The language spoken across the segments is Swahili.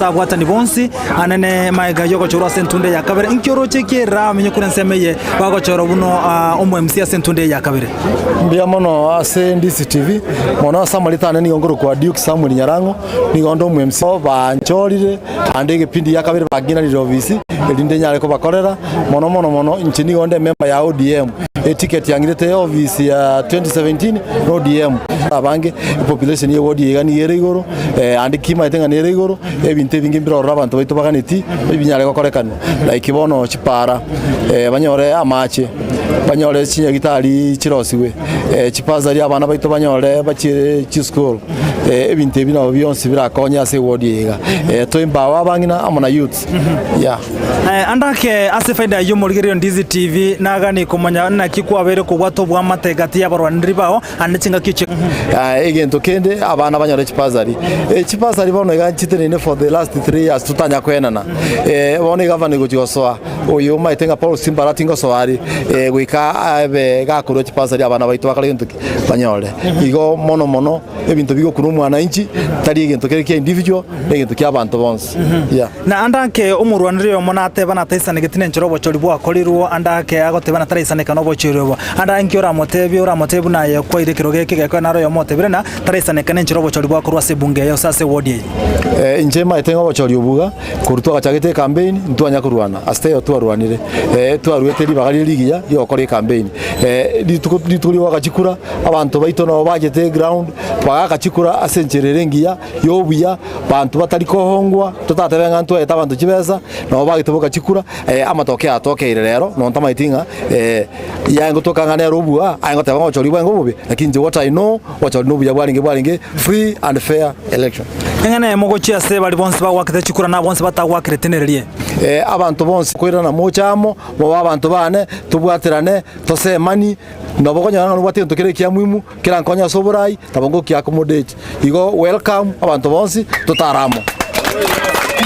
Tabwata ni bonsi anene maiga yoko choro sentunde ya kabere inkyoro chekera menye kurensemeye bako choro buno omwemsia sentunde ya kabere mbia mono ase ndisi TV mono samalita ni ngoro kwa Duke Samuel Nyarango ni gondo omwemsia banchorire ande gipindi ya kabere bagina ni ofisi elinde nyale ko bakorera mono inchini gonde member ya ODM ticket yangirete office ya 2017 ODM abange population ya ODM ni yere igoro andi kima itenga ni yere igoro ebinte bingi mbiro abantu baitu baganiti binyale ko korekano like bono chipara banyore amache banyore chinya gitari chirosiwe chipazari abana baitu banyore bachire chi school ebinte bino byonse birakonya ase ODM toimbawa bangina amona youth yeah andake ase faida yumurigiro ndizi TV nagani kumanya na kikwabere kubwato bwa mategati y'abarwaniri baho anechinga kiche egento kende abana banyore chipazari bono ganchiterene for the last 3 years tutanya kwenana bone governor gochigosoa oyo maitenga Paul Simbara tingo soari gwika abe gakuru chipazari abana baitu bakarento banyore igo mono ebintu bigo kuru mwana inchi tari egento keke individual egento kya abantu bonse yeah na andake umurwaniri yo monate bana taisane getine nchoro bochori bwa korirwo andake agote bana taisane kana bochoriwo andake ora motebu naye kwa ile kiroge keke na royo motebire na taisane kana nchoro bochori bwa korwa se bunge yo sase wodi njema itenga bochori obuga kurutwa gachagete campaign ntwanya kurwana asteyo twarwanire twarweteri bagari ligiya yo kore campaign dituri wakachikura abantu baito no bagete ground bagakachikura asenchererengiya yo buya bantu batari kohongwa tutatebenga ntwe abantu kibeza no bagitoboka chikura amatoke atokeire rero no ntamaitinga yango tokangane robua aingo tebanga bochori bwango bube lakini what I know bochori no buya bwalinge free and fair election engane mogochia se bali bonse bagwakete chikura na bonse batagwakire tenererie abantu bonse kwirana mochamo bo abantu bane tubwaterane tosemani nobogonyana no bwate ntokere kya mwimu kira nkonya soburai tabongo kya accommodate igo welcome abantu bonse tutaramo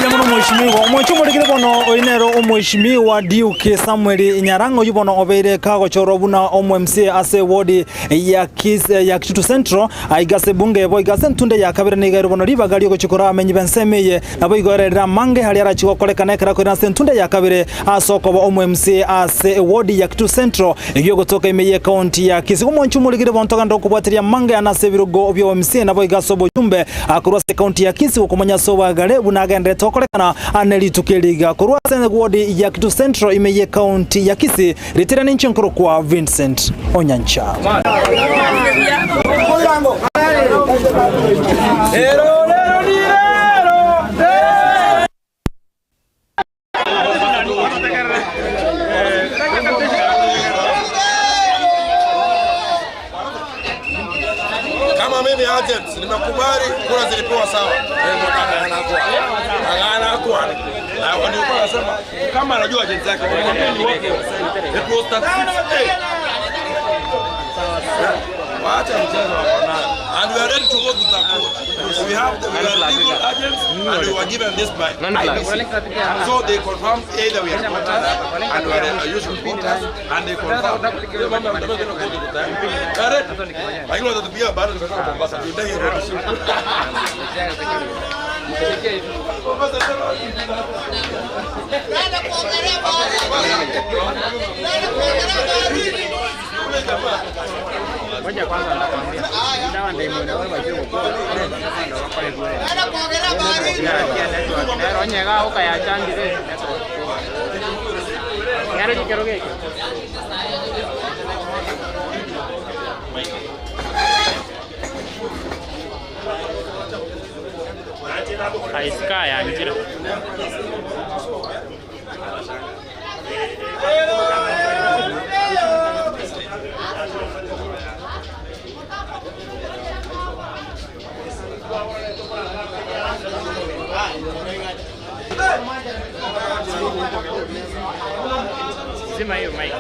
Jamono mheshimiwa mwechumurikire bono oinero omheshimiwa Duke Samuel Nyarango yubono obeire kago chorobuna omwemsie ase wodi ya Kisii ya Kitutu Central aigase bunge boy gase ntunde ya kabere ni gairo bono ribagali go chikora amenyi bensemeye nabo igorera mange hali ara chiko kolekana kera ko nase ntunde ya kabere asoko bo omwemsie ase wodi ya Kitutu Central igiyo gotoka imeye county ya Kisii mwechumurikire bono tokando kubwatiria mange anase birugo obyo omsie nabo igasobo jumbe akurose county ya Kisii ukomanya soba gale bunagende tokolekana aneli tukeliga kurwa sene wodi ya Kitutu Central imeye county ya Kisii ritirana nchinkoro kwa Vincent Onyancha kama mimi agents nimekubali kura zilipewa sawa nilikuwa nasema kama anajua agent yake waacha mchezo and we are ready to go to the court. We have the legal agents and we were given this by IBC. So they confirm either we are voters and we are usual voters and they confirm the member of the going to go to the time. Correct? I know that we are bad because of Mombasa. Moja kwanza nakwambia. Ndawa ndio imeona juu kwa. Nenda kuongelea baharini. Ndio nyega ukaya chandire. Yaro jikeroge. Aiska ya njira. Zima hiyo mic.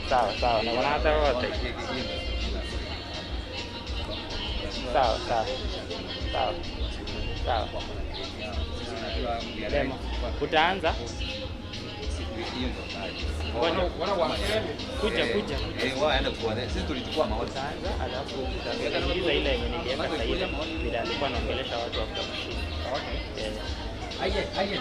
Sawa, na wanata wote. Sawa. Demo. Utaanza? Kuja. Waenda kuone. Sisi tulichukua maoni. Utaanza, alafu utaingiza ile yenye niliweka sasa ile bila alikuwa anaongelesha watu wa kushika. Okay. Aye.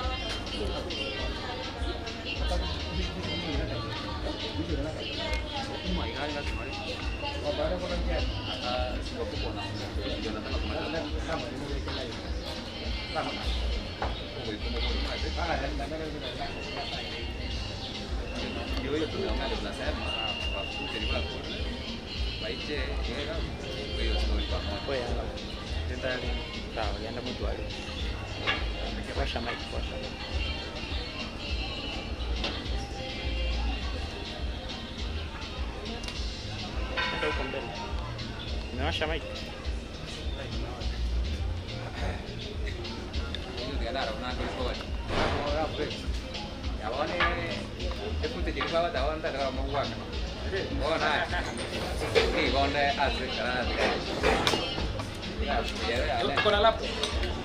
Umewasha mic?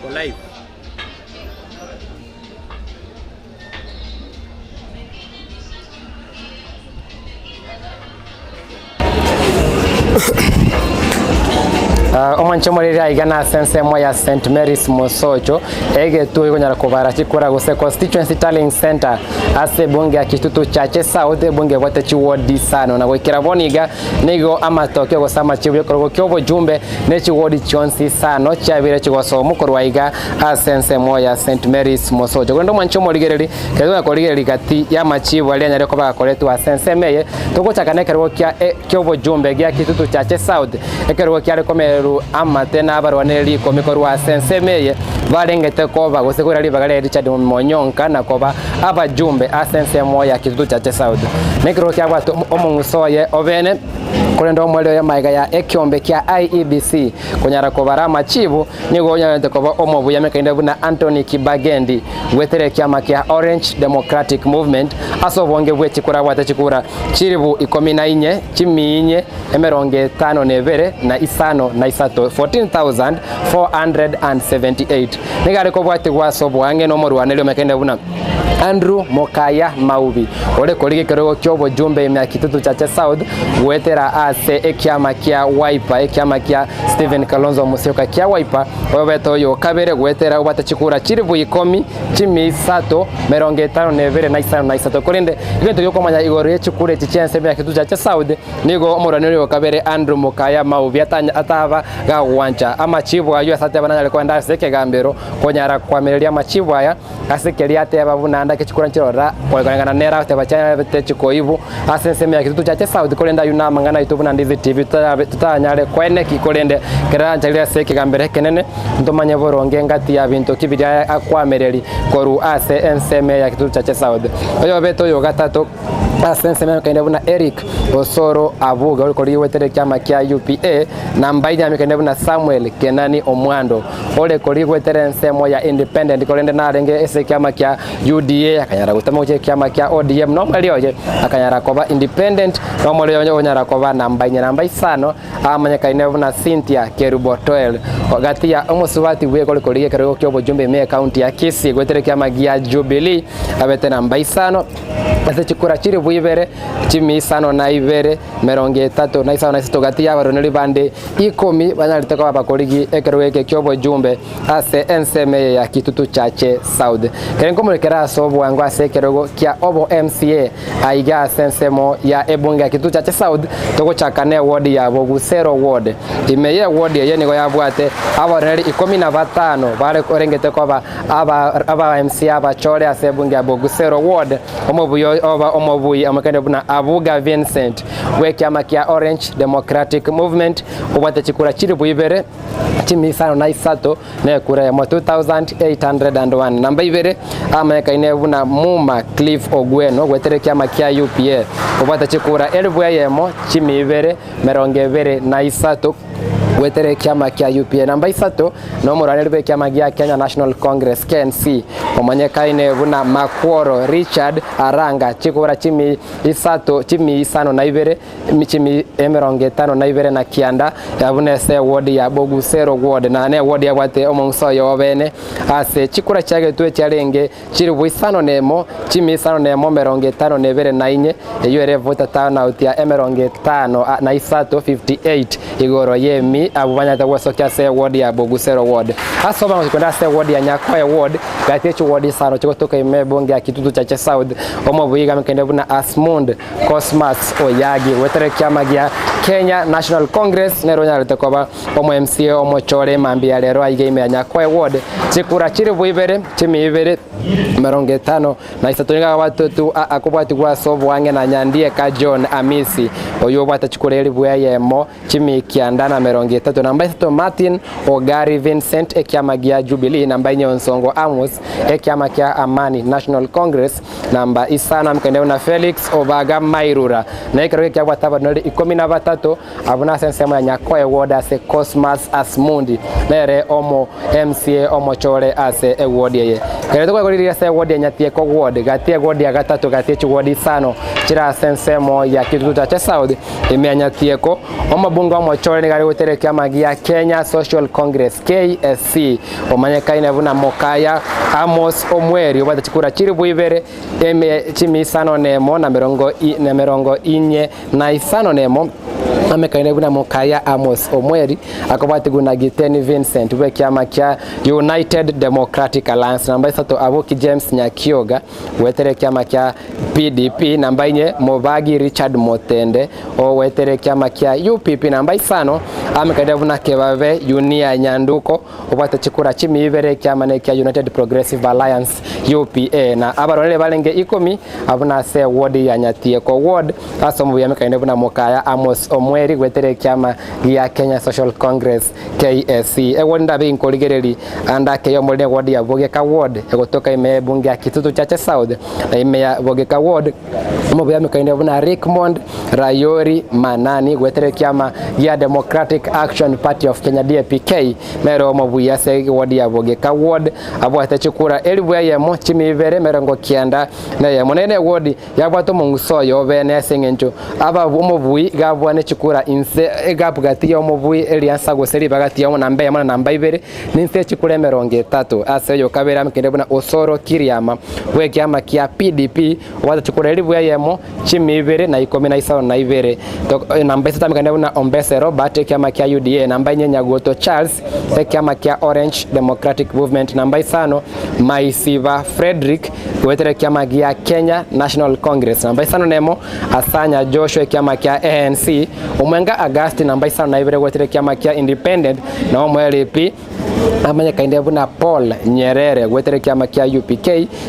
Live. Omwanche morira igana sense moya St Mary's Mosocho ege tu ikonyara kubara chikura guse constituency tallying center ase bunge ya Kitutu Chache South bunge bote chiwodi sano na gwikira boniga nigo amatokyo gosama chibyo korogo kyobo jumbe ne chiwodi chonsi sano chabire chigoso mukorwa iga asense moya St Mary's Mosocho gondo mwanche morigereri kezo akorigereri gati ya machibu ali anyare koba koletu asense meye tugochakane kerogo kya kyobo jumbe gya Kitutu Chache South ekerogo kya rekomeru amate n'abarwaneri komikorwa sense meye barengete koba gusekura libagale Richard Monyonka na koba abajumbe asense moya Kitutu Chache South nekiro kya batu omungusoye obene kurendo omweleo ya maiga ya ekyombe kya IEBC kunyara kobara machibu nigo nyante koba omobuya mekainde buna Anthony Kibagendi wetere kyama kya Orange Democratic Movement asobonge bweti kura bwate chikura chiribu 14 chiminye emeronge 5 na isano na isato 14,478 nigare ko bwate gwasobwange no morwanelio mekainde buna Andrew Mokaya Maubi ole kolige kerogo kyobo jumbe ya Kitutu Chache South wetera ase ekyama kya Wiper ekyama kya Stephen Kalonzo Musyoka kya Wiper obeto yo kabere wetera ubata chikura chiribu 10 chimi sato meronge 5 na isano na isato kolinde ibento yo komanya igore chikure chichense ya Kitutu Chache South nigo omoranero kabere Andrew Mokaya Maubi atava ga wancha ama chibu ayo asate bananya kwenda seke gambero konyara kwamerelia machibu aya asekelia ate abuna ndake chikura nchirora kwagana nera tabachana bete chikoibu asense ya Kitutu Chache South kolenda yuna mangana YouTube na Ndizi TV tutanyare kwene kikolende keranja lya seke gambere kenene ndomanye boronge ngati ya bintu kibirya akwamereri koru ase enseme ya Kitutu Chache South oyo beto yo gatatu asenseme kainde buna Eric Osoro Abuga oli wetere kyama kya UPA na mbaidi amekainde buna Samuel Kenani Omwando ole koli wetere ensemo ya independent kolende na renge ese kyama kya UDA akanyara gutama uche kyama kya ODM no malioje akanyara koba independent no malioje onyara koba na mbayi sano amanya kainde buna Cynthia Kerubotoel ogati ya omusubati bwe koli kerego kyobo jumbe me county ya Kisii wetere kyama gya Jubilee abete na mbayi sano ase chikura chiri bwibere chimi isano na ibere merongo etatu na isano na isatu gati y'abaroneri bande 10 banyarite ko abakorigi ekerweke kyobo jumbe ase enseme ya Kitutu Chache South kerenko murekera sobo wangu ase kerogo kya obo MCA aiga sensemo ya ebunge ya Kitutu Chache South toko chakane ward ya Bogusero ward imeye ward ye nigo yabwate abaroneri 15 bare korengete ko aba MCA abachore ase ebunge ya Bogusero ward omobuyi amakende buna Abuga Vincent wekyama kya Orange Democratic Movement ubate chikura chiri bwibere chimi isano na isato ne kura ya 2801 namba ibere ameka inebuna Muma Cliff Ogweno gwetere kyama kya UPA ubate chikura elbwe yemo chimi ibere meronge ibere na isato wetere kyama kya UPA namba isato no muranelbe kyama gya Kenya National Congress KNC omanyeka inebuna Makworo Richard Aranga chikura chimi isato chimi isano na ibere michimi emeronge 5 na ibere na kianda yabune se ward ya Bogusero ward na ne ward ya bwate omonso yobene ase chikura chage tuwe cyarenge chiri bwisano nemo chimi isano nemo meronge 5 nebere na inye eyo ere vota tana utia emeronge 5 na isato 58 igoro yemi abubanya tagwaso kya se ward ya Bogusero ward asoba ngokwenda se ward ya Nyakwa ward gatecho ward saro chikotoka imebonge ya Kitutu Chache South omobuyiga mkende buna Asmund Cosmas Oyagi wetere kyama gya Kenya National Congress nero nyarete koba omo MCA omo chore mambi ya lero aige ya Nyakwa ward chikura chiri bwibere chimi ibere meronge 5 na isatoninga watu akubwati kwa sobo wange na nyandie ka John Amisi oyo bwata chikureli bwa yemo chimi kiandana meronge 3 namba 3 Martin Ogari Vincent ekyama gya Jubilee namba Nyonsongo Amos ekyama kya Amani National Congress namba isana mkende na Felix Obaga Mairura na ikero kya bwataba noli 13 abuna sensemo ya Nyakwa ward ase Cosmas Asmundi nere omo MCA omo chore ase ward ye kero kwa gori ase ward ya Nyatie ko ward gatie ward ya gatatu gatie chi ward isano chira sensemo ya Kitutu Chache South imyanyatie ko omo bunga omo chore ni gari wetere kya magia Kenya Social Congress KSC omanyeka inevuna Mokaya Amos Omweri obata chikura chiri bwibere chimi isano nemo na merongo inye na isano nemo amekaine buna Mokaya Amos Omweri akobati guna Giteni Vincent wekyama kya United Democratic Alliance namba 3 Aboki James Nyakioga wetere kyama kya PDP namba 4 Mobagi Richard Motende o wetere kyama kya UPP namba 5 amekaine buna Kebave Unia Nyanduko obata chikura chimi ibere kyama ne kya United Progressive Alliance UPA na abaronele balenge 10 abuna se ward ya Nyatie ko ward asomu yamekaine buna Mokaya Amos Omweri gwetere kyama ya Kenya Social Congress KSC ewonda binkoligereri andake yo molde ward ya Bogeka ward egotoka ime bunge ya Kitutu Chache South na ime ya Bogeka ward mobo ya mekaine buna Rickmond Rayori Manani gwetere kyama ya Democratic Action Party of Kenya DPK mero mobu ya se ward ya Bogeka ward abo atachukura elibu ya yemo chimi ibere merongo kianda na yemo nene ward ya bwato munguso yo bene sengencho aba mobu gabwane chukura inse egapu gati yo mubui eliansa goseri bagati yo namba ya namba ibere ninse chikure merongo 3 ase yo kabera mkende buna Osoro Kiriama wekyama kya PDP wata chukura elibu ya yemo chimi ibere na 19 na ibere namba 3 mkende buna Ombese Robert kyama kya UDA namba 4 Nyagoto Charles kyama kya Orange Democratic Movement namba 5 Maisiva Frederick wetere kyama kya Kenya National Congress namba 5 nemo Asanya Joshua kyama kya ANC Omwenga Agasti namba 5 na ibere wetere kyama kya Independent na omwelepi amanya kainde buna Paul Nyerere wetere kyama kya UPK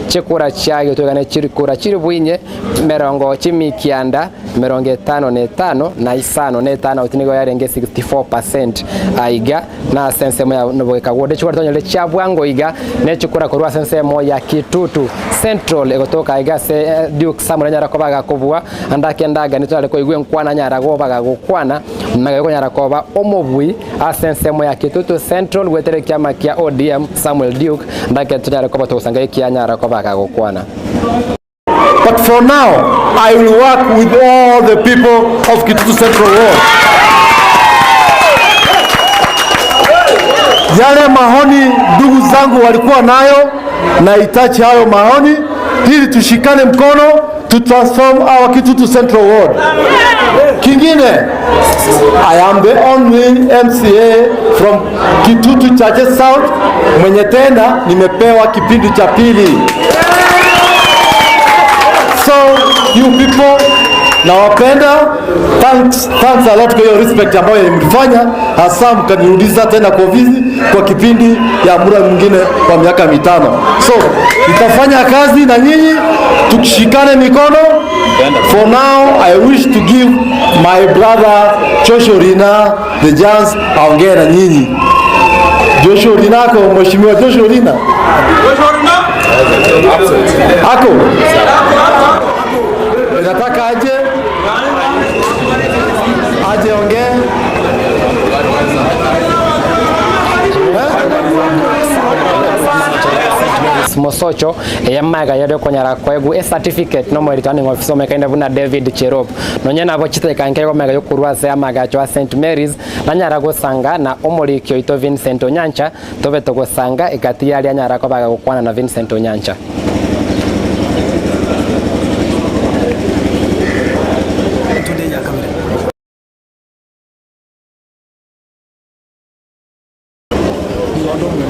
chikura chage tugane chirikura chiribwinye merongo chimi kianda merongo 5 na isano ne 5 utinigo yarenge 64% aiga na sensemo ya Bogeka ward chikura tonyele chabwango iga ne chikura kurwa sensemo ya Kitutu Central egotoka aiga se Duke Samuel Nyara kobaga kobwa andake ndaga nitwale ko igwe nkwana Nyara gobaga gukwana naga Nyara koba omobwi asensemo ya Kitutu Central wetere kyama kya ODM Samuel Duke ndake tutale koba tosanga kya Nyara kobaga gukwana. But for now, I will work with all the people of Kitutu Central Ward. Yale mahoni ndugu zangu walikuwa nayo na itachi hayo mahoni ili tushikane mkono to transform our Kitutu Central Ward. Kingine, I am the only MCA from Kitutu Chache South mwenye tena nimepewa kipindi cha pili. So you people, nawapenda, thanks a lot kwa hiyo respect ambayo mlifanya, hasa mkanirudisha tena kwa ofisi kwa kipindi ya muda mwingine kwa miaka 5. So nitafanya kazi na nyinyi tukishikane mikono. For now I wish to give my brother Joshua Rina the chance aongee na nyinyi. Joshua Rina ako, mheshimiwa Joshua Rina. Ako. Nataka aje ongee. Mosocho yamaga yado konyara kwegu a certificate no returning officer mekaenda buna David Cherop nonyana abo chite kanke ko mega yokurwa se amaga cho St Mary's nanyara go sanga na omorikyo ito Vincent Onyancha tobe to go sanga ikati yali anyara ko baga gukwana na Vincent Onyancha.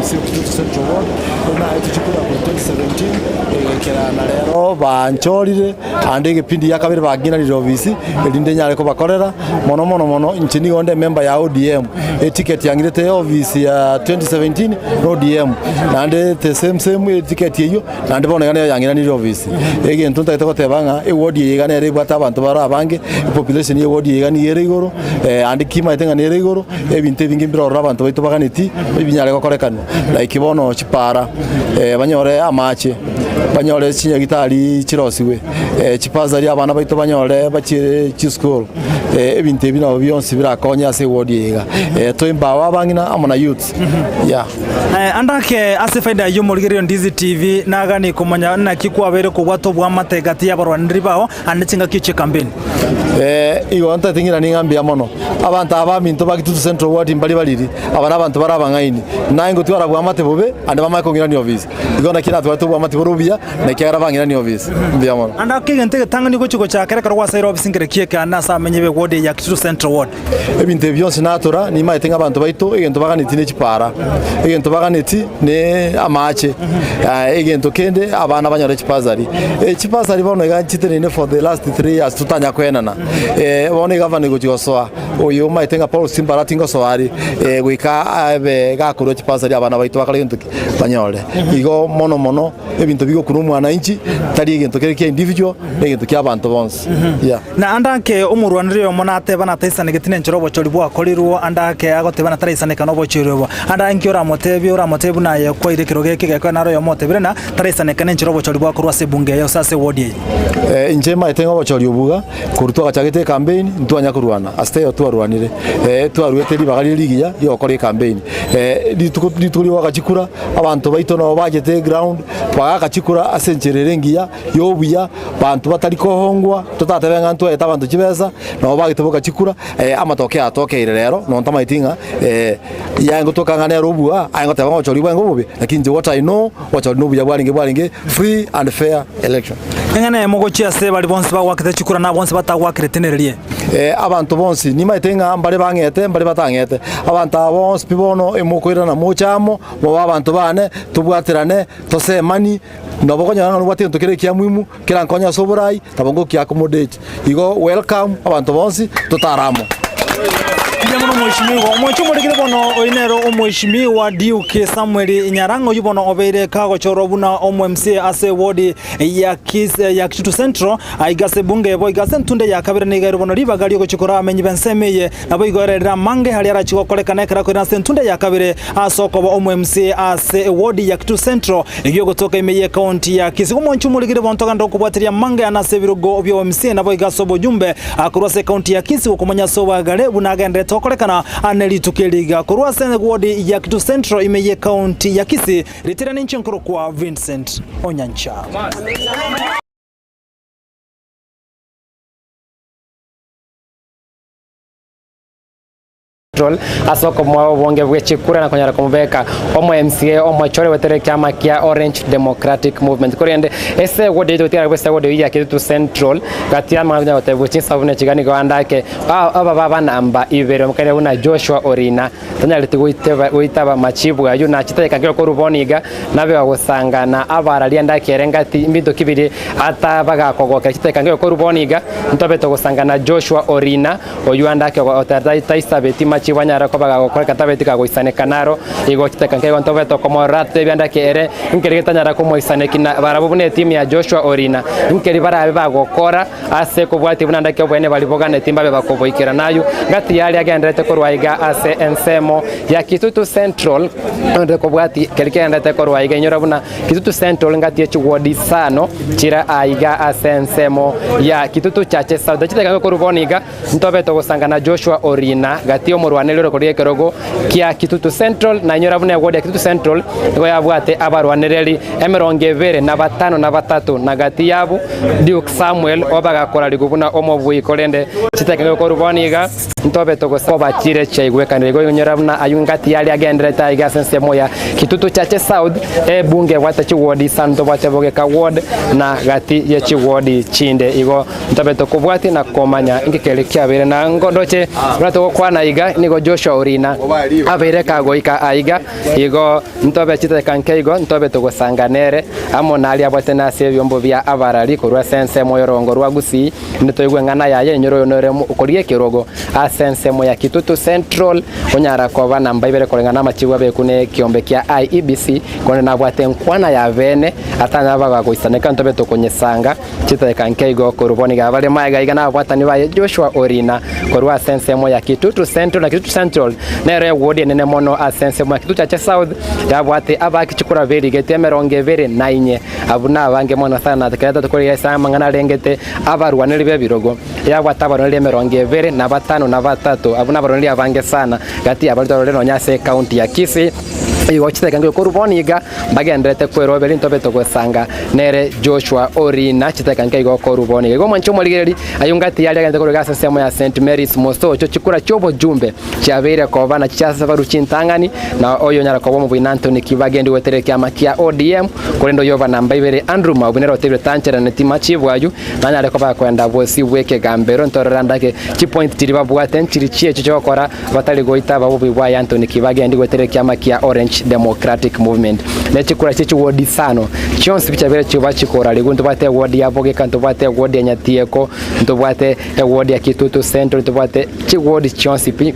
Kitutu Central Ward na ituchukura kwa 2017 kera na lero banchorire ande gipindi ya kabiri bagina ni ofisi elinde nyare ko bakorera mono inchini onde member ya ODM ticket yangirete office ya 2017 ODM na ande the same ticket yiyo na ande bona gane yangira ni office ege ntunta itoko tebanga ward yigana ere bata abantu bara bange population ye ward yigana yere igoro ande kima itenga nere igoro ebinte bingi mbiro abantu baito baganiti ebinyare ko korekano like bono chipara banyore amache banyore chinya gitari chirosiwe chipazari abana baito banyore bachire chi school ebinte bino byonse birakonya se ward yiga toimba wabangina amona youth yeah andake asifaida yumurigiro ndizi TV nagani kumanya na kikwabere kugwato bwa mategati y'abarwaniri bao anechinga kiche campaign iyo anta tingira ningambia mono abantu abaminto bakitutu Central Ward mbali baliri abana abantu barabangaini nango twara bwa mate bobe ande bamakongira ni office igona kira twara bwa mate borubia na kira bangira ni office mbia mono andake gente tangani ko chiko cha kare karwa sairo office ngire kieka na sa menyebe ward ya Kitutu Central Ward ebinte byonse natura ni maitenga abantu baito egento baganiti ne chipara egento baganiti ne amache egento kende abana banyore chipazari chipazari bono ganchite for the last 3 years tutanya kwenana bone gavana go chigosoa oyo maitenga Paul Simbara tingo soari gwika abe gakuro chipazari abana baito bakale gento banyore igo mono ebintu bigo kuru mwana inchi tari egento kere individual egento kya abantu bonse yeah na andake umurwanire monate bana taisane getine nchorobo choribo akorirwo andake agotebana taisane kanobo chiribo andanke uramotebi naye kwa ile kiroge kigeko naro yo motebire na taisane kane nchorobo choribo akorwa se bunge yo sase wodi njema itengo bochori obuga kuruto gachagite campaign ntwanya kurwana asteyo twarwanire twarwete libagari ligiya yo kore campaign dituri wakachikura abantu baito no bagete ground bagakachikura asenchererengiya yo buya bantu batari kohongwa tutatebenga ntwe abantu kibeza no bagite bokachikura amatoke atokeire rero no ntamaitinga yango tokangane robua aingo tebanga ochori bwango bobe lakini what I know ochori no buya bwaringe free and fair election ngene mogochia se bali bonse bagwakite chikura na bonse batagwakire tenererie abantu bonse ni maitenga mbale bangete mbale batangete abantu bonse bibono emokwira na mochamo bo abantu bane tubwatirane tosemani nobogonya ngano bwate ntokere kya mwimu kira nkonya soborai tabongo kya accommodate igo welcome abantu bonse tutaramo Jamono mheshimiwa omwechumurikire bono oinero omweshimiwa Duke Samuel Nyarango yubono obeire kago chorobuna omMC ase ward ya Kitutu Central aigase bunge bo igase ntunde ya kabire nigero bono ribagali go chikora amenyi bensemeye nabo igorera mange hali ara chiko kolekana kara ko nase ntunde ya kabire asoko bo omMC ase ward ya Kitutu Central igyo gotoka imeye county ya Kisii omwechumurikire bonto gando kubwatiria mange anase birugo byo omMC nabo igasobo jumbe akurose county ya Kisii okumanya soba gale bunagende tokolekana aneli tukeliga kurwa sene ward ya Kitutu Central imeye county ya Kisii ritira ninchinkuru kwa Vincent Onyancha. Central asoko mwa bonge bwechikura na konyara kumubeka omo MCA omo chore wetere kyama kia Orange Democratic Movement kurende ese wode totira bwese wode ya Kitutu Central gatia mwana wote bwechin sabune chigani gwandake aba baba namba ibere mukane una Joshua Orina tanya litiguitaba machibu ayu na chiteka ngiro koruboniga nabe wagusangana abara lienda kerengati imbido kibiri ata baga kogoka chiteka ngiro koruboniga ntobe to gusangana Joshua Orina oyuandake otataisa beti machibanyara ko baga gukora katabeti kagoisane kanaro igo chiteka ngiro ntobe to komo rate byandake ere nkeretanyara ko moisane kina barabubune timu ya Joshua Orina nkeri barabe bagokora ase kubwati bunandake obwene balibogane timbabe bakoboikera nayo ngati yali agendete korwaiga ase ensemo ya Kitutu Central onde kubwati kelikendete korwaiga nyora buna Kitutu Central ngati echugodi sano chira aiga ase ensemo ya Kitutu Chache South chiteka koruboniga ntobe to gusangana Joshua Orina gati omurwanelero koriye kerogo kia Kitutu Central na nyora buna godi ya Kitutu Central ngo yabwate abarwanereri emerongevere na batano na batatu na gati yabu Duke Samuel obaga kora ligubuna omobui kolende chiteka koruboniga ntobe to gusaba chire chaigwekanirego nyora buna ayungati yali agendere taiga sense moya Kitutu Chache South bunge wata chiwodi santo wate bogeka ward na gati ye chiwodi chinde igo ntobe to kubwati na komanya ingikele kyabere na ngondoche rato kwana iga nigo Joshua Orina abere kagoika aiga igo ntobe chite kankeigo ntobe to gosanganere amonali abwate na se byombo bya abarali kurwa sense moyo rongo rwa Gusii ndito igwe ngana yaye nyoro yonore ukoriye kirogo a sense moya Kitutu Central onyara ko bana mbaibere kolengana machiwa be kune kiombe kia IEBC kone nabwate nkwana ya bene atanya baga goisaneka ntobe to konyesanga chite kankeigo kuruboni gabale maiga igana abwatani baye Joshua Orina korwa sense moya Kitutu Central na Kitutu Central nere wodi nene mono a sense moya Kitutu Chache South yabwate abaki chikura veri getemeronge veri nainye abuna abange mono sana tekata to koriya sama ngana rengete abarwaneli be birogo yabwata abarwaneli meronge veri na batano na batatu abuna abarwaneli abange sana gati abarwaneli no nyase county ya Kisii igo chiteka ngyo koruboniga bagendete kwero beli ntobe to gusanga nere Joshua Orina chiteka ngyo koruboniga igo mancho moligeri ayungati yali agende korugasa semo ya St Mary's Mosto cyo chikura cyobo jumbe cyabere ko bana cyasa baruchintangani na oyo nyara ko mu Anthony Kibagendi wetere kyama kia ODM kurendo yoba namba ibere Andrew Mabunero tebe tanchera ne timachi bwaju nanyare ko bakwenda bosi weke gambero ntororandake chi point tiriba bwaten chirichie cyo chokora batali goita babubi bwa Anthony Kibagendi wetere kyama kia Orange Democratic Movement nechikura chichi wodi sano chonsi bichabere chuba chikora liguntu bate wodi yaboge kantu bate wodi ya Nyatieko ntubate wodi ya Kitutu Central ntubate chi wodi chonsi pi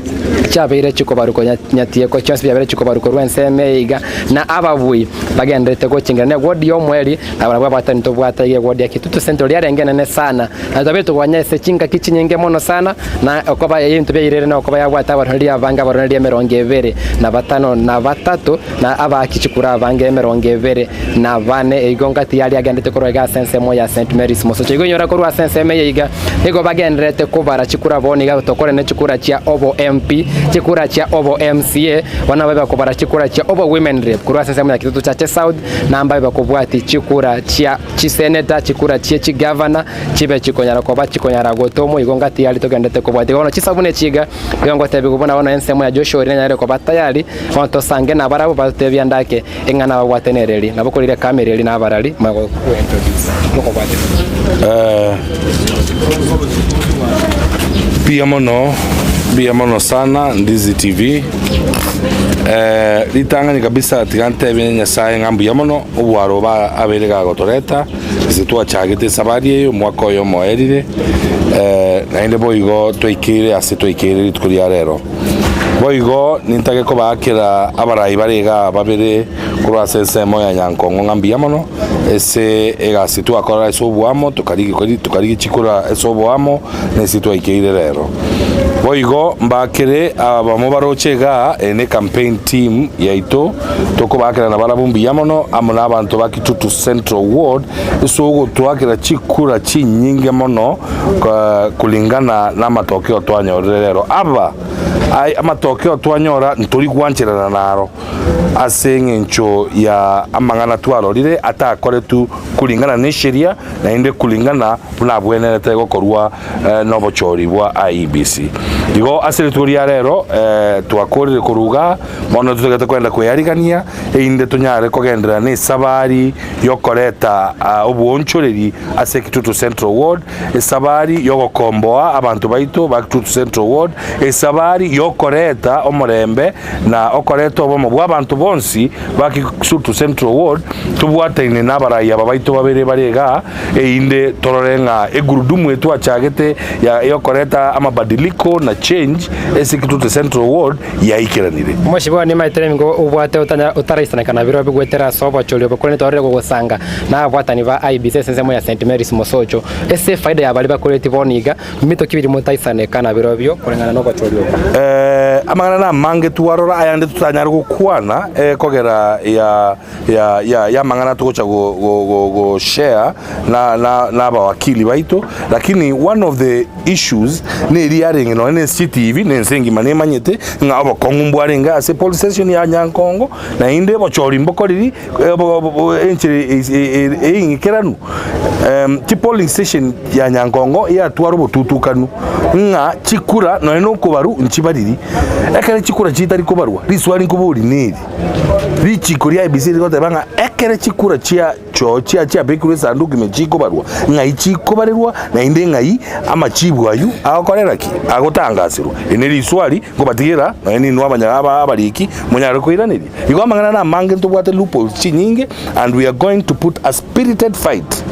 chabere chikobaruko Nyatieko chonsi bichabere chikobaruko rwenseme na ababui bagendete ko chingana wodi yo mweli abarabwa batani ntubata ye wodi ya Kitutu Central yarengene ne sana ntabe to wanyese chinga kichinyenge mono sana na okoba yintu beirere na okoba yabwata abarhali abanga abarhali merongevere na batano na batatu na aba kichikura abange merongevere na bane igongati yali agendete korega sense moya St Mary's Moso chigo nyora korwa sense meya iga ego bagendete kubara chikura boniga tokore ne chikura chia obo MP chikura chia obo MCA wana baba kubara chikura chia obo women rep kurwa sense moya Kitutu Chache South na ambaye bakubwati chikura chia chiseneta chikura chia chi governor chibe chikonyara koba chikonyara gotomo igongati yali togendete kubwati ono chisabune chiga igongate bigubona wana sense moya Joshua Orina nyare koba tayari onto sange na barabo batebya ndake engana bagwatenereri nabokorire kamereri nabarali mago introduce noko kwate pia mono sana Ndizi TV litangani kabisa tigante benya sae ngambu yamono ubwaro ba aberega gotoreta zitua chagite sabari yo mwako yo moerire nainde boigo toikire ase toikire tukuria rero boigo nintage ko bakira abarai barega babere kurwa sense moya nyankongo ngambi yamono ese ega situ akora esobuamo tukarigi chikura esobuamo ne situ ikire rero boigo mbakire abamo barochega ene campaign team yaito toko bakira na barabumbi yamono amuna abantu ba Kitutu Central Ward esogo twakira chikura chinyinge mono kulingana na matokeo twanyorero aba ai amatokeo twanyora nturi kwanchirana naro asengencho ya amangana twarorire atakoretu kulingana ne sheria na inde kulingana buna bwenerete gokorwa nobochori bwa IEBC igo asere turia rero twakorire kuruga mono tutagete kwenda kweyarigania inde tunyare kogendera ne sabari yokoreta obwonchoreri ase Kitutu Central Ward sabari yogokomboa abantu baito ba Kitutu Central Ward sabari yokoreta omorembe na okoreta obomo bwa abantu bonsi ba Kitutu Central Ward tubwataine nabaraya babaito babere barega inde tororenga egurudumu etu achagete ya yokoreta amabadiliko na change ese Kitutu Central Ward yaikiranire Mwashibwa ni maiteremi ngo ubwate utaraisana kana biro bigwetera sobo cholyo bakone torere gusanga na abwatani ba IBC sensemo ya St Mary's Mosocho ese faida ya bali bakoreti boniga mito kibiri mutaisane kana biro byo kurengana no bacholyo amangana na mange tuwarora ayande tutanyara gukwana kogera ya mangana tugocha go share na abawakili baito lakini one of the issues ne riaring no ne CTV ne nsengi manemanyete nga abakongu arenga ase police station ya Nyankongo na inde bochori mbokoriri enchire ingikeranu ti polling station ya Nyankongo ya twaro botutukanu nga chikura no kubaru nchibariri ekere chikura chitari kubarwa riswari kuburi niri richi kuria IBC rikote banga ekere chikura chia bekure sanduku mechiko barwa nga ichiko barwa na inde ngai amachibu ayu akorera ki agotangasirwa eneri swali ngo batigira na ni nwa banyaba abariki munyara koiraniri igo mangana na mange tubwate loopholes chinyinge and we are going to put a spirited fight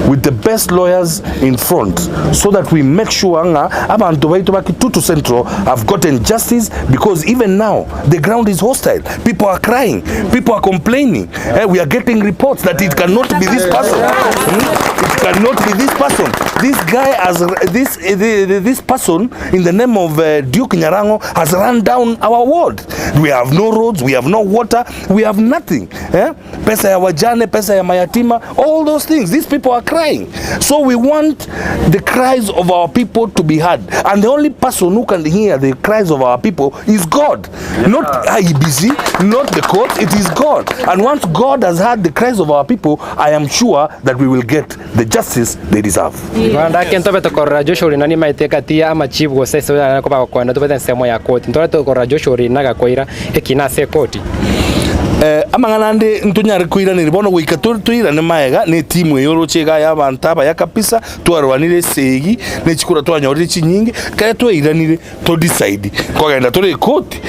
with the best lawyers in front so that we make sure nga abantu baito ba Kitutu Central have gotten justice because even now the ground is hostile. People are crying, people are complaining. We are getting reports that it cannot be this person. It cannot be this person. This guy has this person in the name of Duke Nyarango has run down our ward. We have no roads, we have no water, we have nothing. Pesa ya wajane, pesa ya mayatima, all those things. These people are crying. So we want the cries of our people to be heard. And the only person who can hear the cries of our people is God. Not IEBC, not the court, it is God. And once God has heard the cries of our people, I am sure that we will get the justice they deserve. Wanda kento beto korra Joshua nani maiteka tia ama chief go sese na ko ba ko ndo beten semo ya koti ndo to korra Joshua naga koira ekina se koti amangana ndi ntunyare kuiranira bono gwika tuirane maega ni timu yorochega ya bantaba ya kapisa twarwanire segi ne chikura twanyorire chinyingi kaya tuiranire to decide kogenda turi koti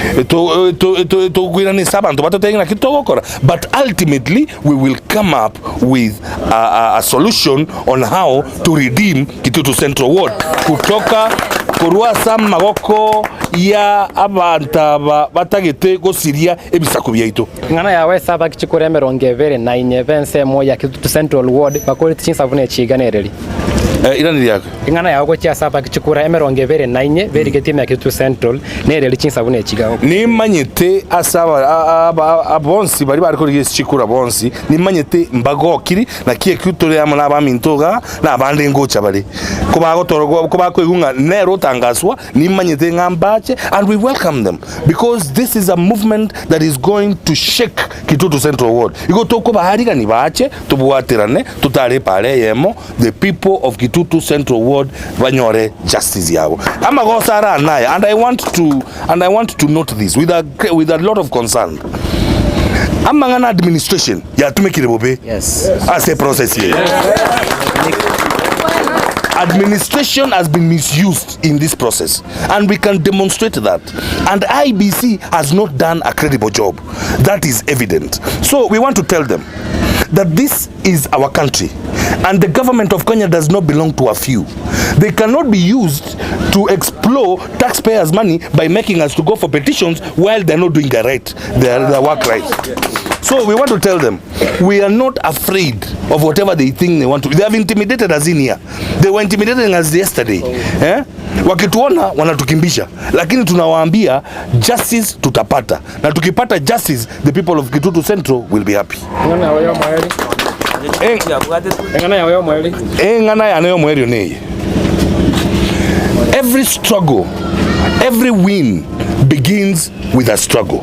to kuirane sabantu batotenga kitogokora but ultimately we will come up with a solution on how to redeem Kitutu Central Ward kutoka kurwa sam magoko ya abantaba batagete gosiria ebisako byaito ngana yawe saba kichikure meronge vere na inyevense moya Kitutu Central Ward bakore tinsavune chiganereri iraniri yako ngana yawe kwa saba kichikura emeronge vere na inye veri getime Kitutu Central nereri chinsavune chigaho ni manyete asaba abonsi bari bari kuri chikura bonsi ni manyete mbagokiri na kie Kitutu ya mwana bamintoga na abande ngocha bari kuba kwegunga nero tangaswa ni manyete ngambache and we welcome them because this is a movement that is going to shake Kitutu Central Ward igo toko bahariga ni bache tubwatirane tutare pare yemo the people of Kitutu Central Ward banyore justice yabo amagosara naye and I want to note this with a lot of concern. Amangana administration ya tumekire bobe yes as a process here. Administration has been misused in this process and we can demonstrate that, and IBC has not done a credible job. That is evident. So we want to tell them that this is our country and the government of Kenya does not belong to a few. They cannot be used to explore taxpayers' money by making us to go for petitions while they're not doing their work right. So we want to tell them, we are not afraid of whatever they think they want to. They have intimidated us in here. They were intimidating us yesterday. Wakituona wanatukimbisha, lakini tunawaambia justice tutapata. Na tukipata justice, the people of Kitutu Central will be happy. Ngana ya nayo mweri nei. Every struggle, every win begins with a struggle.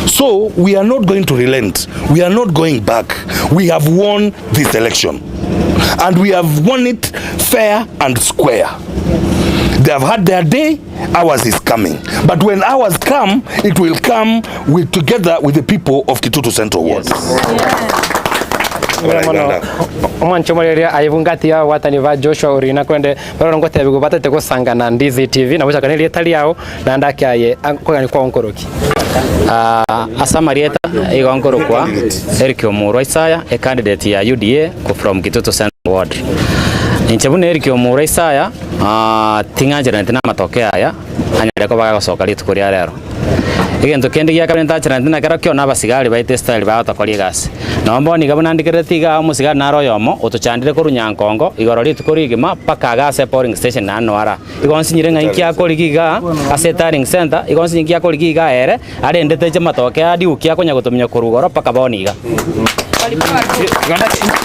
So we are not going to relent. We are not going back. We have won this election. And we have won it fair and square. They have had their day, ours is coming. But when ours come, it will come together with the people of Kitutu Central Ward. Mwanchomoleria aivungati ya watani va Joshua Urina kwende barongo tebigo batete kusanga na Ndizi TV na buca kaneli etali yao na ndake aye kwa kwa onkoroki Asamarieta igonkorokwa Eric Omuro Isaya a candidate ya UDA from Kitutu Central Ward. Inchebune Eric Omuro Isaya tinganjira ntina matokea aya anyare ko bagasoka litukuri rero igento kendi ya kabineta ntina karakyo nabasigari baite style batakori gas nombo ni gabuna ndikeretiga musigari naro yomo otuchandire ko runyankongo igoro litukuri igima paka gas pouring station nanwara igonsinyire nga inkia korigiga asetaring center igonsinyia korigiga ere ari ndete matokea adi ukia konya gutumnya kurugoro paka boniga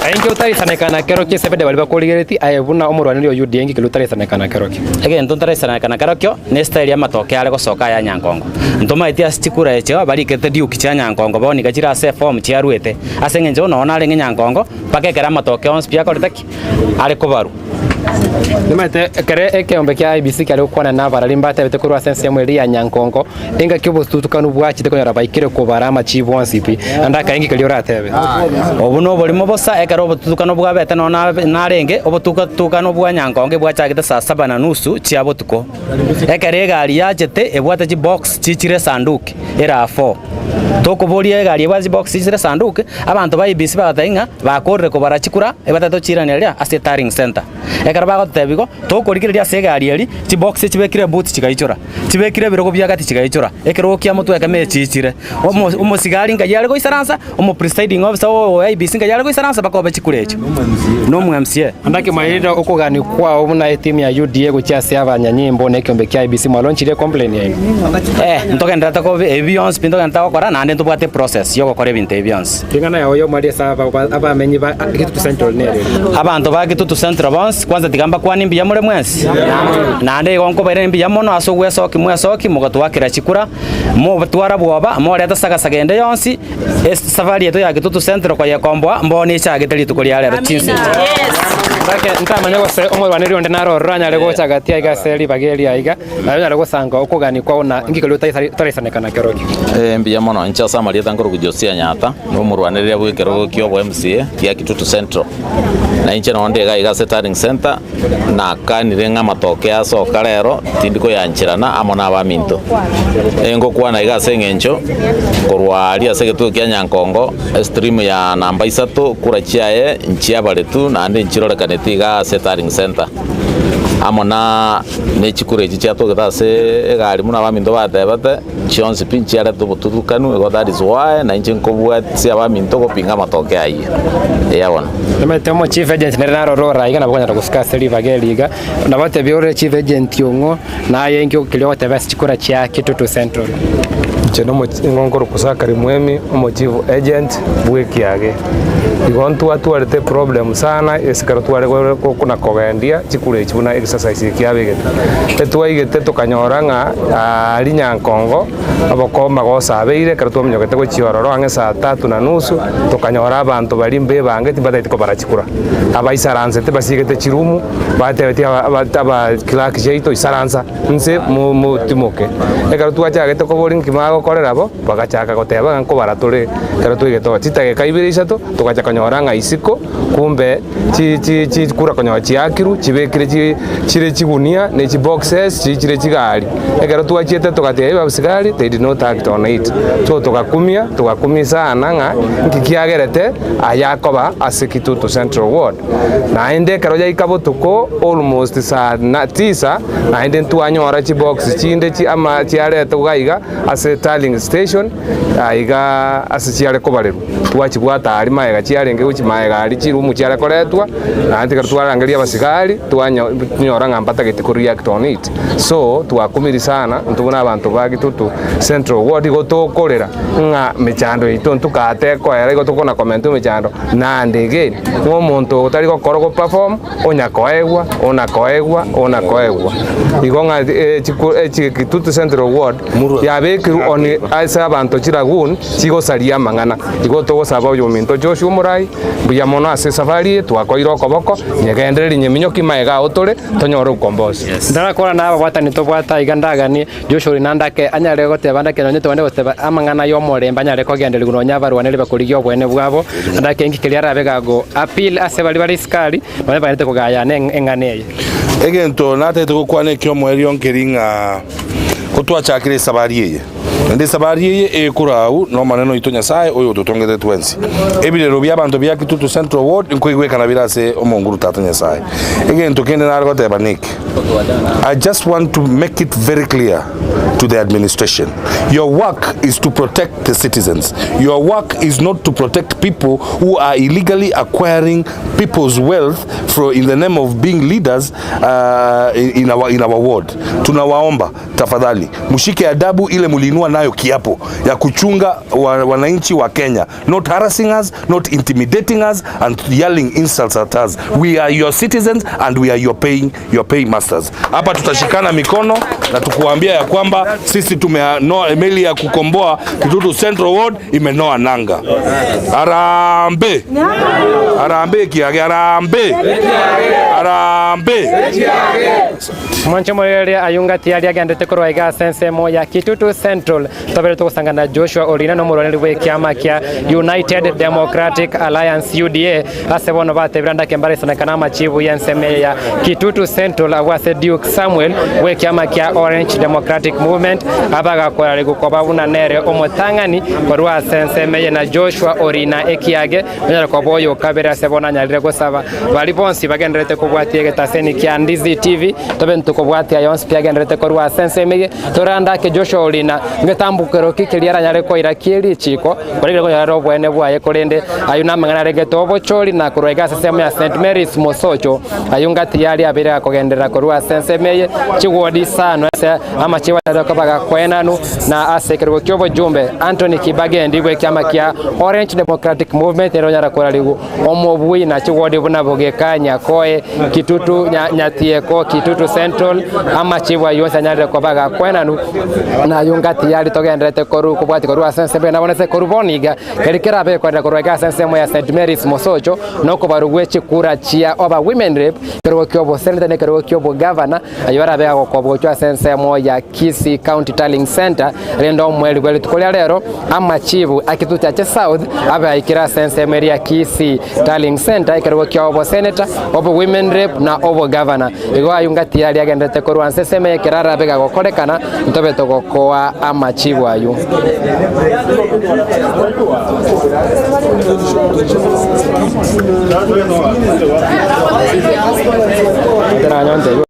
Aingi utari sanekana keroki sebede bali bakoligereti ayebuna omurwaniro UDA engi kilutari sanekana keroki again ntari sanekana kerokyo ne style ya matokea ale gosoka ya nyankongo ntoma itia stikura echo bali kete diuki cha nyankongo boni gachira se form chia ruete asenge njo no na lenga nyankongo pakekera matokea ons pia koletaki ale kobaru nimate kere ekeombe kya IBC kale ukwana na baralimba tebete kurwa sense mweli ya nyankongo enga kyobo tutukanu bwachi te konyara baikire ko barama chibo nsipi andaka engi kali ora tebe obuno boli mobosa ekaro obutukano bwa bete no na renge obutukano bwa nyankongo bwachagite saa 7:30 chia botuko ekere gari yachete ebwata chi box chichire sanduki era 4 toko bolie gari ebwata box chichire sanduki abantu ba IBC batainga bakorre ko barachikura ebatato chiranelya asetaring center ekarabago tebigo tokorikiriria segari eri chi box chibekire boot chigaichora chibekire birogo byagati chigaichora ekero kia mutu ekame chichire omusigari nga yale go isaransa omo presiding officer o IBC nga yale go isaransa bakobe chikurecho no mu MCA andake maida okogani kwa omuna team ya UDA gocha sia abanyanyimbo ne kyombe kya IBC malonchire complain yaino ntokenda tako evidence pinto ntako kora nande ntubate process yo gukora ebintu evidence tingana yawo yo mali saba abamenyi ba Kitutu Central nere abantu ba Kitutu Central bonse kwanza tigamba kwa nimbi ya mure mwesi nande gonko bare nimbi ya mono asogwe soki mwesoki mugatwakira chikura mo batwara bwoba mo leta saka sagende yonsi safari yeto ya Kitutu Central kwa yakombwa mboni cha gitali tukuri alero chinsi Bake ntamanya gose omurwaniri onde naro ranya lego chagatia igaseli bageli aiga na lego sanga okogani kwa na ingikalo tarisanekana keroki mbiya mono ncha Samarieta ngoro Gusii anyata no murwaniri abwikero kyobo MCA ya Kitutu Central na inche nonde ga igasetaring center na kanire nga matokea soka rero tindiko yanchirana amona abaminto engo kwana igasengencho korwali asegetu kya nyankongo stream ya namba 3 kurachiae nchia baletu na ande nchirore kanetiga setaring center amona nechikure chichato gatase egari muna baminto batebate chionsi pinchi ale tubutukanu ego that is why na inche nkobwa sia abaminto kopinga matokea yi yabona nemetemo chief agent nero rora iga nabwonya guska seli bageliga nabate biore chief agent yongo na yengyo kilio tebes chikura chia Kitutu Central cheno ngongoro kusakari mwemi omo chief agent bwekiage igontu atwarete problem sana esikaro tware kuna kogendia chikure chibuna exercise kiabege etwaigete tukanyoranga ali nyankongo aboko magosabeire karo twamnyogete go chiororo ange saa 3:30 tukanyora abantu bari mbe bange tibataite ko barachikura abaisaranze tebasigete chirumu batebeti aba clerk jeito isaranza nse mu timoke ekaro twachagete ko boring kimago korerabo bagachaka goteba nko baratore karo twigete chitage kaibire isato tukachaka nyoranga isiko kumbe chi kura konyo chiakiru chibekire chire chigunia ne chi boxes chire chigari ekero tuachiete tukatia babusigari they did not act on it so tukakumisa ananga nkikiagerete ayakoba as Kitutu Central Ward na ende kero ya ikabotuko almost saa 9 na ende tuanyora chi box chinde chi ama chiare tugaiga as a tallying station aiga as chiare kobareru tuachibwata ari maega chiare nge uchi maega ari chirumu chiare koretwa na ante kero twarangeria basigari tuanyora ngambata gete react on it so tuakumiri sana ntubona abantu ba Kitutu Central Ward gotokorera nga mechando ito ntukate ko era gotokona comment mechando na ndege mo muntu utari gokoro go perform onya koegwa igonga Kitutu Central Ward ya bekiru on ni aisa abantu chiragun chigo saria mangana igo to saba uyu minto Joshua Murai buya mono ase safari twakoiro koboko nyegendereri nyeminyo kimaega otore tonyora ukombosi ndara kora na abawatani to bwata igandagani Joshua nandake anyare goteba ndake no nyete bande goteba amangana yo moremba anyare kogenderi guno nyabarwanere bakurigyo bwene bwabo ndake ngikiri arabegago appeal ase bali skali bane bane kugaya engane egento natete gukwane kyo mweri onkeringa kutwachakire sabari yeye ndi sabari yeye ekurau no maneno itonya sae oyo tutongete twensi ebirero bya bantu bya Kitutu Central Ward inkwigwekana birase omonguru tatonya sae egento kende nargo tebanik. I just want to make it very clear to the administration. Your work is to protect the citizens. Your work is not to protect people who are illegally acquiring people's wealth in the name of being leaders in our ward. Tunawaomba tafadhali mushike adabu ile mulinua nayo kiapo ya kuchunga wananchi wa Kenya, not harassing us, not intimidating us and yelling insults at us. We are your citizens and we are your paying masters. Hapa tutashikana mikono na tukuambia ya kwamba sisi tumenoa emeli ya kukomboa Kitutu Central Ward imenoa nanga. Arambe. Arambe kiage, arambe. Arambe. Mwancho mwele ayunga tiari agendete korwa iga sense moya Kitutu Central tobere tukosangana Joshua Orina no muroneri we kiama kia United Democratic Alliance UDA asebono bate branda kembare sana kana machivu yenseme ya Kitutu Central awase Duke Samuel we kiama kia Orange Democratic Movement abaga kwa ligo kwa babuna nere omotangani korwa sense meye na Joshua Orina ekiage nyara kwa boyo kabere asebona nyalire gosaba bali bonsi bagenderete kubwatiye taseni kia Ndizi TV tobe tukobwati ayons pia genderete korwa sense meye toranda ke Joshua Orina ngetambukero kikiriara nyare ko irakiri chiko korire ko nyaro bwene bwaye korende ayuna mangana rege tobo choli na kurwega sesemo ya St Mary's Mosocho ayunga tiyari abire akogendera korwa sense meye chigodi sano ama chiwa kabaga kwenanu na asekero kyobo jumbe Anthony Kibage ndibwe kyama kya Orange Democratic Movement eronyara koraligu omobui na chigodi bunaboge kanya koe Kitutu nyatieko Kitutu Central ama chiwa yose nyare kabaga kwenanu na yunga tiyari togenderete koru kubwati korwa sense be nabonese koruboniga kerikera be kwenda korwega sense mo ya St Mary's Mosocho noko barugwe chikura chia oba women rep kerwo kyobo senator ne kerwo kyobo governor ayora be akokobwo chwa sense mo ya Kisii County Tallying Center rendo mweli kweli tukolia lero ama chivu Kitutu Chache South aba ikira sense meri ya Kisii Tallying Center kerwo kyobo senator obo women rep na obo governor igo ayunga tiyari agendete korwa sense me kirara be gakokolekana ntobe tokokoa ama chivu ayu Tena nyonte